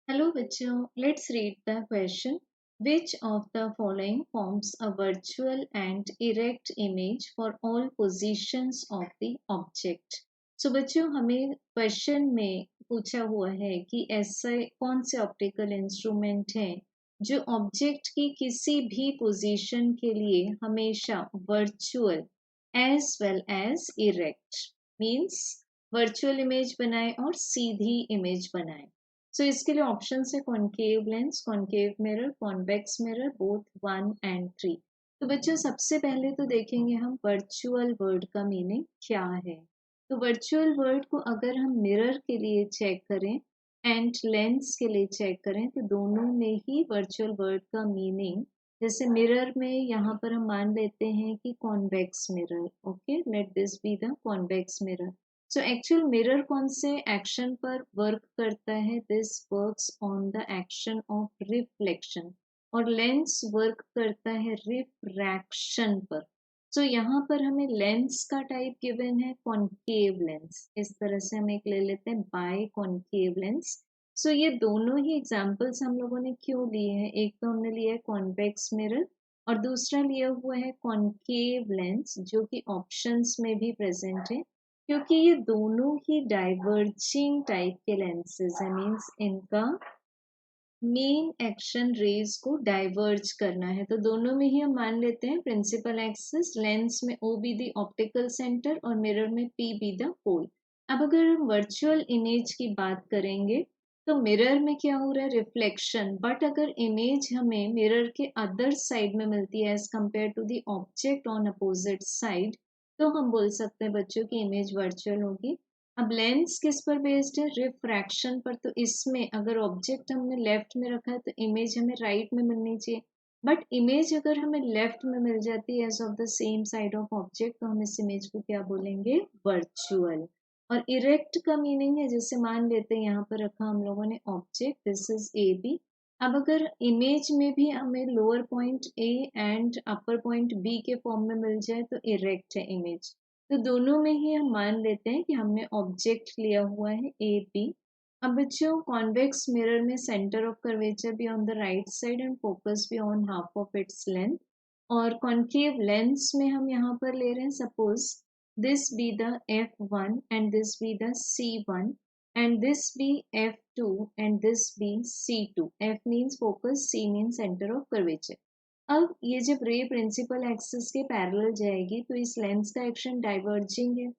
Hello bachcho, let's read the question. Which of the following forms a virtual and erect image for all positions of the object? So बच्चों हमें question में पूछा हुआ है कि ऐसे कौन से ऑप्टिकल इंस्ट्रूमेंट हैं जो ऑब्जेक्ट की किसी भी पोजीशन के लिए हमेशा virtual as well as erect means virtual image बनाए और सीधी इमेज बनाए. सो इसके लिए ऑप्शन है concave lens, concave mirror, convex mirror, both 1 and 3. तो बच्चों सबसे पहले तो देखेंगे हम वर्चुअल वर्ड का मीनिंग क्या है. तो वर्चुअल वर्ड को अगर हम मिरर के लिए चेक करें एंड लेंस के लिए चेक करें तो दोनों में ही वर्चुअल वर्ड का मीनिंग, जैसे मिरर में यहाँ पर हम मान लेते हैं कि convex mirror. Okay, let this be the convex mirror. So actual mirror कौन से एक्शन पर वर्क करता है? This works on the action of reflection. और लेंस वर्क करता है रिफ्रैक्शन पर. सो यहाँ पर हमें लेंस का टाइप गिवन है कॉन्केव लेंस. इस तरह से हम एक ले लेते हैं बाय कॉन्केव लेंस. सो ये दोनों ही एग्जाम्पल्स हम लोगों ने क्यों लिए हैं? एक तो हमने लिया है कॉन्वेक्स मिरर और दूसरा लिया हुआ है कॉन्केव लेंस जो कि ऑप्शंस में भी प्रेजेंट है क्योंकि ये दोनों ही डाइवर्जिंग टाइप के लेंसेज है. मीन्स इनका मेन एक्शन रेज को डाइवर्ज करना है. तो दोनों में ही हम मान लेते हैं प्रिंसिपल एक्सिस, लेंस में O be the optical centre और मिरर में P बी द पोल. अब अगर हम वर्चुअल इमेज की बात करेंगे तो मिरर में क्या हो रहा है? रिफ्लेक्शन. बट अगर इमेज हमें मिरर के अदर साइड में मिलती है as compare to the object on opposite side, तो हम बोल सकते हैं बच्चों की इमेज वर्चुअल होगी. अब लेंस किस पर बेस्ड है? रिफ्रैक्शन पर. तो इसमें अगर ऑब्जेक्ट हमने लेफ्ट में रखा है तो इमेज हमें राइट में मिलनी चाहिए. बट इमेज अगर हमें लेफ्ट में मिल जाती है as of the same side of object तो हम इस इमेज को क्या बोलेंगे? वर्चुअल. और इरेक्ट का मीनिंग है, जैसे मान लेते हैं यहाँ पर रखा हम लोगों ने object, this is A B. अब अगर इमेज में भी हमें lower point A and upper point B के फॉर्म में मिल जाए तो इरेक्ट है इमेज. तो दोनों में ही हम मान लेते हैं कि हमने ऑब्जेक्ट लिया हुआ है ए बी. अब बच्चों कॉन्वेक्स मिरर में सेंटर ऑफ कर्वेचर भी on the right side and focus भी on half of its length. और कॉन्केव लेंस में हम यहाँ पर ले रहे हैं suppose this be the F1 and this be the C1 and this be F2 and this be C2. F means focus, C means center of curvature. अब ये जब रे प्रिंसिपल एक्सिस के पैरेलल जाएगी तो इस लेंस का एक्शन डाइवर्जिंग है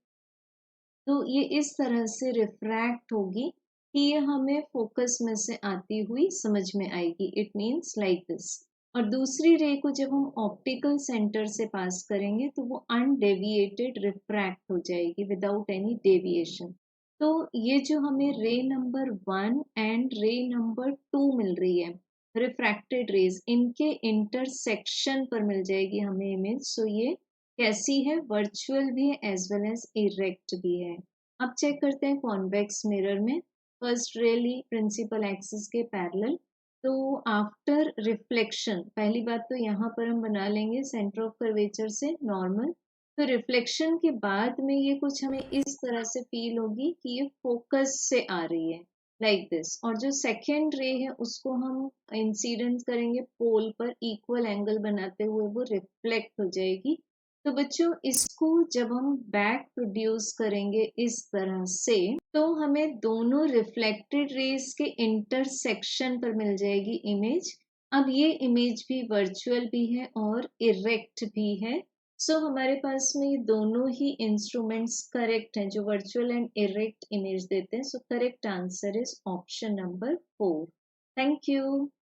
तो ये इस तरह से रिफ्रैक्ट होगी कि ये हमें फोकस में से आती हुई समझ में आएगी. It means like this. और दूसरी रे को जब हम ऑप्टिकल सेंटर से पास करेंगे तो वो अनडेविएटेड रिफ्रैक्ट हो जाएगी विदाउट एनी डेविएशन. तो ये जो हमें रे नंबर 1 एंड रे नंबर 2 मिल रही है रिफ्रैक्टेड रेज, इनके इंटरसेक्शन पर मिल जाएगी हमें इमेज. सो ये कैसी है? वर्चुअल भी है एज वेल एज इरेक्ट भी है. अब चेक करते हैं कॉन्वेक्स मिरर में. फर्स्ट रेली प्रिंसिपल एक्सिस के पैरेलल. तो आफ्टर रिफ्लेक्शन, पहली बात तो यहाँ पर हम बना लेंगे सेंटर ऑफ कर्वेचर से नॉर्मल. तो रिफ्लेक्शन के बाद में ये कुछ हमें इस तरह से फील होगी कि ये फोकस से आ रही है लाइक दिस. और जो सेकेंड रे है उसको हम इंसिडेंस करेंगे पोल पर, इक्वल एंगल बनाते हुए वो रिफ्लेक्ट हो जाएगी. तो बच्चों इसको जब हम बैक प्रोड्यूस करेंगे इस तरह से तो हमें दोनों रिफ्लेक्टेड रेज के इंटरसेक्शन पर मिल जाएगी इमेज. अब ये इमेज भी वर्चुअल भी है और इरेक्ट भी है. सो हमारे पास में ये दोनों ही इंस्ट्रूमेंट्स करेक्ट हैं जो वर्चुअल एंड इरेक्ट इमेज देते हैं. So correct answer is option number 4. Thank you.